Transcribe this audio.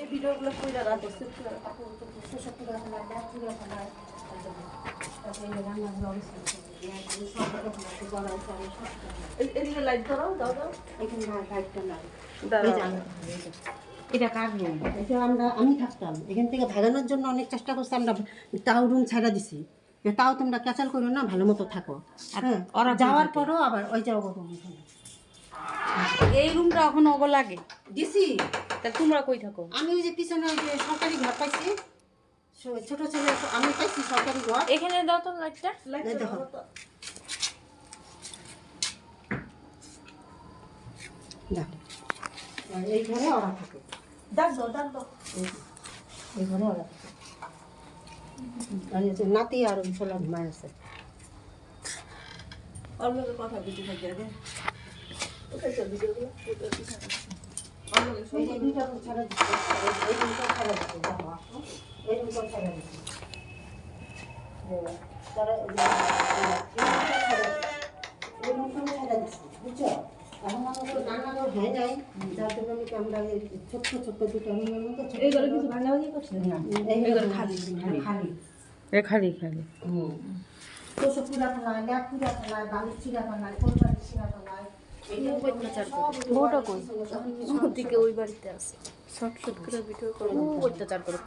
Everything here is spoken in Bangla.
ভিডিওগুলো কইরা রাখো এদিকে লাইট ধরো দাও দাও এখানে না লাইটটা নাই দাঁড়াও এটা কার রুম এটা আমি থাকতাম এখান থেকে ভাগানোর জন্য অনেক চেষ্টা করছি আমরা তাও রুম ছাড়া দিছি যে তাও তোমরা ক্যাচাল করো না ভালো মতো থাকো হ্যাঁ ওরা যাওয়ার পরও আবার ওই যাও রুম এই রুমটা এখন ওগো লাগে দিছি তা তোমরা কই থাকো আমি ওই যে পিছনে ওই যে সরকারি ঘর পাইছি ছোট ছেলে আমি পাইছি সরকারি ঘর এখানে দাও তো লাইটটা দেখো দেখো এই ঘরে ওরা থাকে ডাক দাও এই ঘরে ওরা থাকে আর এই যে নাতি আর ওই ছোলা ঘুমায় আছে ওর লগে কথা বুঝি থাকি আগে ওকে তো ভিডিওগুলো এই যে দুইটা রুম ছাড়া দিচ্ছে এই রুমটা ছাড়া দিচ্ছে দেখো আসো এই রুমটা ছাড়া দিচ্ছে তারা এই রুমটা ছাড়া দিচ্ছে বুঝছো এখন আমাদের রান্নাঘর হয়ে যায় যার জন্য আমরা ছোট্ট ছোট্ট দুটো রুমের মতো এই ঘরে কিছু ভাঙাভাঙি করছে না এই ঘরে খালি খালি খালি খালি তোষক চিড়াখানায় ল্যাপ চিড়াখানায় বালির চিড়াখানায় কোন বালির চিড়াখানায় বউটা কই ওদিকে ওই বাড়িতে আছে শর্ট শর্ট করে ভিডিও করবো অত্যাচার করে